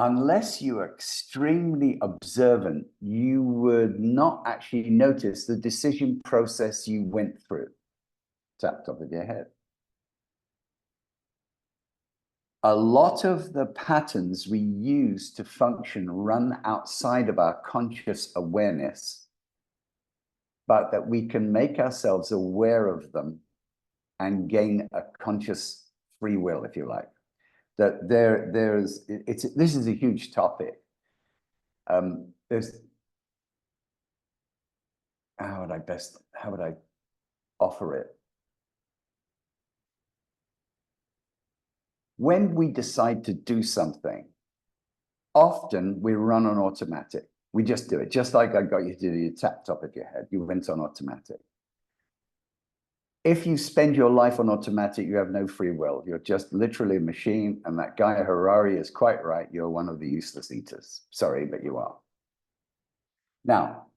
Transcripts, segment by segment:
unless you are extremely observant, you would not actually notice the decision process you went through. Tap top of your head. A lot of the patterns we use to function run outside of our conscious awareness, but that we can make ourselves aware of them and gain a conscious free will, if you like. That this is a huge topic. How would I offer it? When we decide to do something, often we run on automatic. We just do it, just like I got you to do your tap top of your head. You went on automatic. If you spend your life on automatic, you have no free will. You're just literally a machine. And that guy Harari is quite right. You're one of the useless eaters. Sorry, but you are. Now,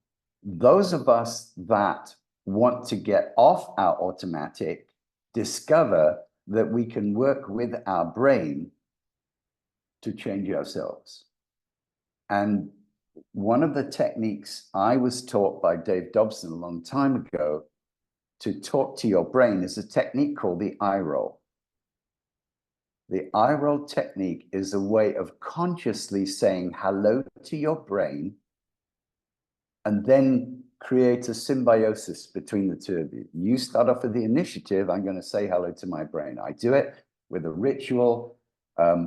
those of us that want to get off our automatic discover that we can work with our brain to change ourselves. And one of the techniques I was taught by Dave Dobson a long time ago to talk to your brain is a technique called the eye roll. The eye roll technique is a way of consciously saying hello to your brain and then create a symbiosis between the two of you. You start off with the initiative. I'm going to say hello to my brain. I do it with a ritual.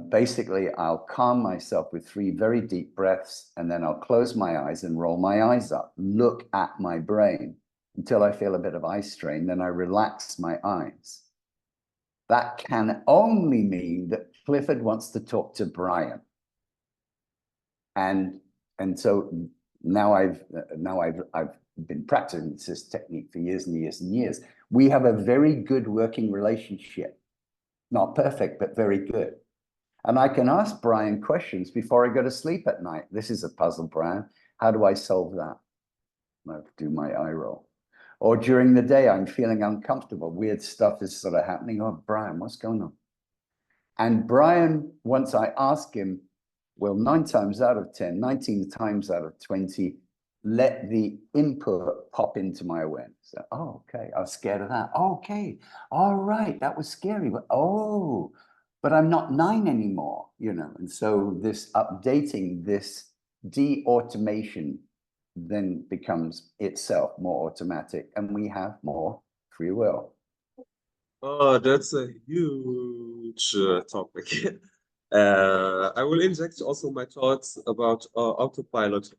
Basically, I'll calm myself with 3 very deep breaths, and then I'll close my eyes and roll my eyes up, look at my brain until I feel a bit of eye strain. Then I relax my eyes. That can only mean that Clifford wants to talk to Brian. And so now I've been practicing this technique for years and years and years. We have a very good working relationship. Not perfect, but very good. And I can ask Brian questions before I go to sleep at night. This is a puzzle, Brian. How do I solve that? I do my eye roll. Or during the day, I'm feeling uncomfortable. Weird stuff is sort of happening. Oh, Brian, what's going on? And Brian, once I ask him, well, 9 times out of 10, 19 times out of 20, let the input pop into my awareness. So, oh, okay, I was scared of that. Oh, okay, all right, that was scary. But I'm not 9 anymore, you know. And so this updating, this de-automation then becomes itself more automatic, and we have more free will. Oh, that's a huge topic. I will inject also my thoughts about Autopilot.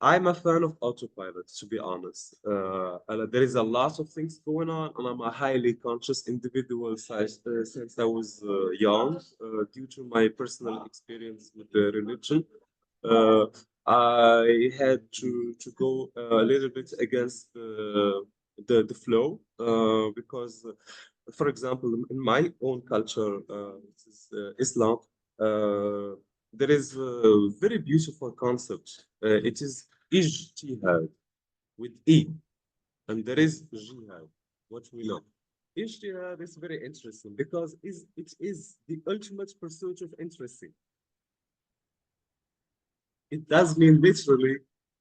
I'm a fan of Autopilot, to be honest. There is a lot of things going on, and I'm a highly conscious individual since I was young, due to my personal experience with the religion. I had to go a little bit against the flow, because, for example, in my own culture, which is Islam, there is a very beautiful concept. It is Ijtihad with E, and there is Jihad, what we know. Ijtihad is very interesting because it is the ultimate pursuit of interesting. It does mean literally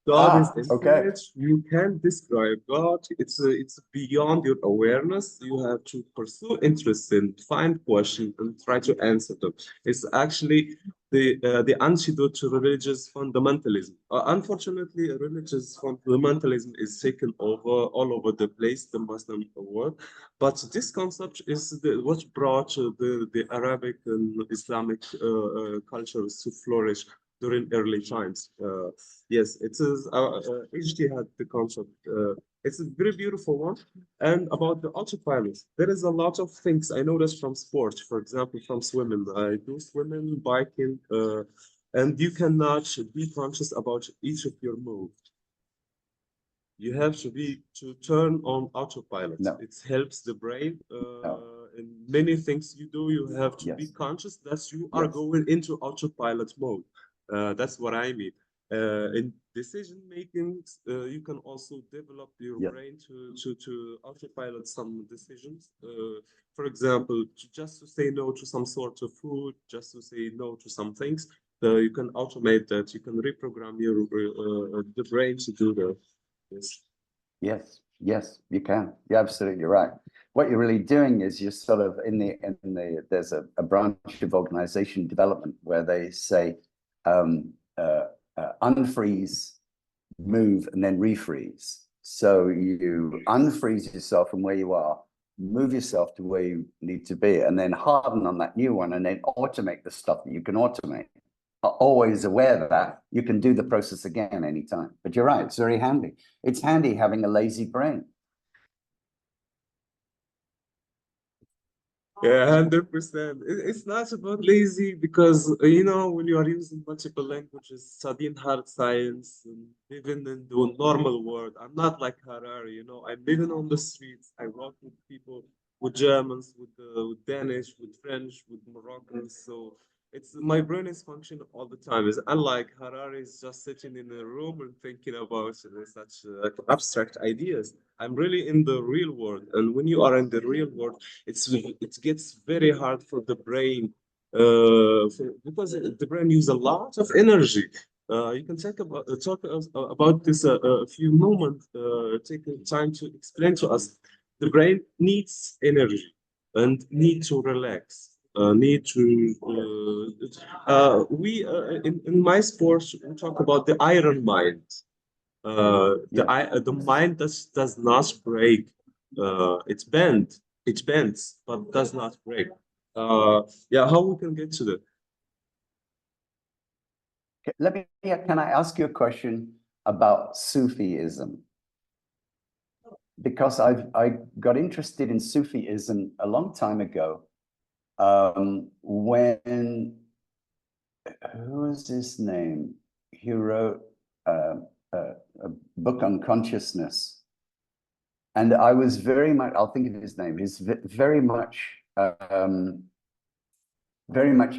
God is infinite. Okay. You can't describe God. It's beyond your awareness. You have to pursue interest and find questions and try to answer them. It's actually the antidote to religious fundamentalism. Unfortunately, religious fundamentalism is taken over all over the place, the Muslim world. But this concept is what brought the Arabic and Islamic cultures to flourish during early times. Yes, it is Ijtihad, the concept. It's a very beautiful one. And about the autopilot, there is a lot of things I noticed from sport. For example, from swimming. I do swimming, biking, and you cannot be conscious about each of your moves. You have to turn on autopilot. No. It helps the brain. No. In many things you do, you have to be conscious that you are going into autopilot mode. That's what I mean. And decision making. You can also develop your Yeah. brain to autopilot some decisions. For example, just to say no to some sort of food, just to say no to some things. You can automate that. You can reprogram your the brain to do that. Yes. Yes, yes, you can. You're absolutely right. What you're really doing is you're sort of there's a branch of organization development where they say unfreeze, move, and then refreeze. So you unfreeze yourself from where you are, move yourself to where you need to be, and then harden on that new one, and then automate the stuff that you can automate. Always aware that you can do the process again anytime. But you're right, it's very handy. It's handy having a lazy brain. Yeah, 100%. It's not about lazy because, when you are using multiple languages, studying hard science, and living in the normal world, I'm not like Harari, I'm living on the streets. I work with people, with Germans, with Danish, with French, with Moroccans. So my brain is functioning all the time. It's unlike Harari is just sitting in a room and thinking about such abstract ideas. I'm really in the real world. And when you are in the real world, it gets very hard for the brain because the brain uses a lot of energy. You can talk about this a few moments. Take the time to explain to us. The brain needs energy and need to relax. Need to we in my sports we talk about the iron mind. The mind does not break. It bends, but does not break. Yeah, how we can get to that? Can I ask you a question about Sufism? Because I got interested in Sufism a long time ago, when, who was his name? He wrote a book on consciousness. And I was very much, I'll think of his name, he's very much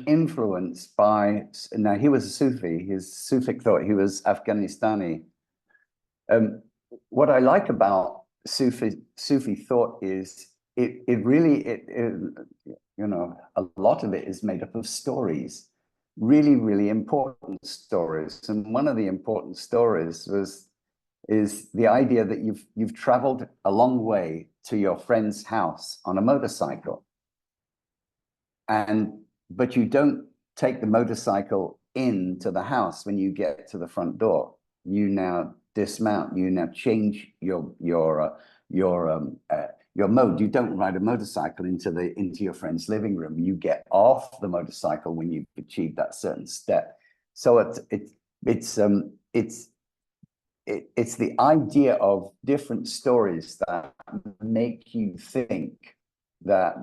influenced by, now he was a Sufi, his Sufic thought, he was Afghanistani. What I like about Sufi thought is a lot of it is made up of stories, really, really important stories. And one of the important stories is the idea that you've traveled a long way to your friend's house on a motorcycle, but you don't take the motorcycle into the house when you get to the front door. You now dismount. You now change your mode. You don't ride a motorcycle into your friend's living room. You get off the motorcycle when you've achieved that certain step. So it's the idea of different stories that make you think, that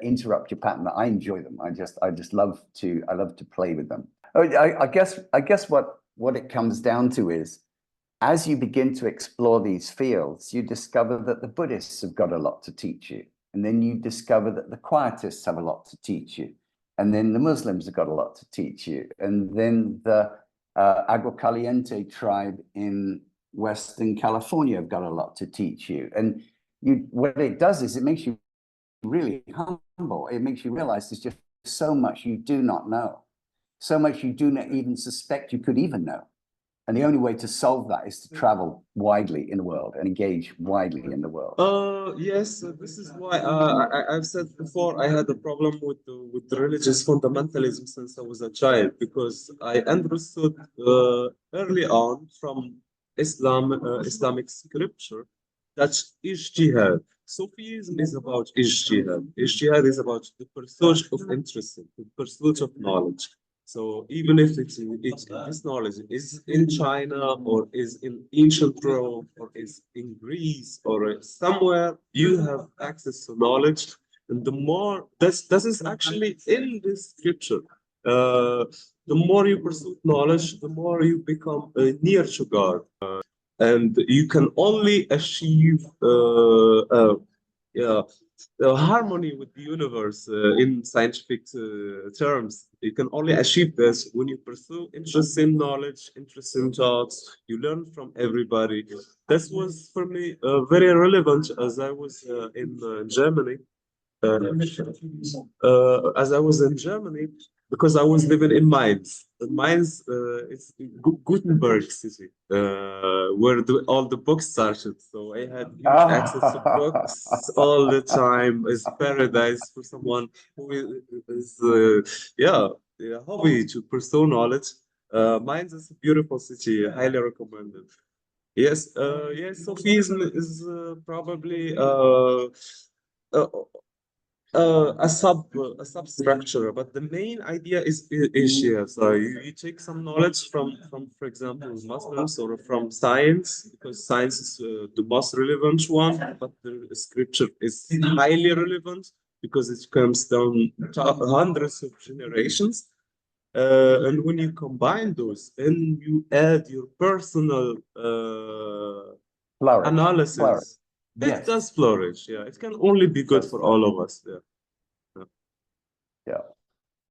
interrupt your pattern. I enjoy them. I just love to play with them. I guess what it comes down to is, as you begin to explore these fields, you discover that the Buddhists have got a lot to teach you. And then you discover that the Quietists have a lot to teach you. And then the Muslims have got a lot to teach you. And then the Agua Caliente tribe in Western California have got a lot to teach you. And what it does is it makes you really humble. It makes you realize there's just so much you do not know, so much you do not even suspect you could even know. And the only way to solve that is to travel widely in the world and engage widely in the world. Yes, this is why I've said before I had a problem with the religious fundamentalism since I was a child, because I understood early on from Islamic scripture that Ijtihad. Sufism is about Ijtihad. Ijtihad is about the pursuit of interest, the pursuit of knowledge. So even if this knowledge is in China or is in ancient Rome or is in Greece or somewhere, you have access to knowledge. And the more this is actually in this scripture. The more you pursue knowledge, the more you become near to God. And you can only achieve yeah, the harmony with the universe in scientific terms. You can only achieve this when you pursue interesting knowledge, interesting thoughts. You learn from everybody. This was for me very relevant as I was in Germany. As I was in Germany, because I was living in Mainz. Mainz, it's Gutenberg city, where all the books started. So I had huge access to books all the time. It's paradise for someone who is yeah, a hobby to pursue knowledge. Mainz is a beautiful city. Highly recommended. Yes, yes, Sufism is probably uh, a substructure, but the main idea is here. So you take some knowledge from for example Muslims or from science, because science is the most relevant one, but the scripture is highly relevant because it comes down to hundreds of generations. And when you combine those and you add your personal Flourish. analysis, Yes. it does flourish. Yeah, it can only be good for all of us. Yeah. Yeah.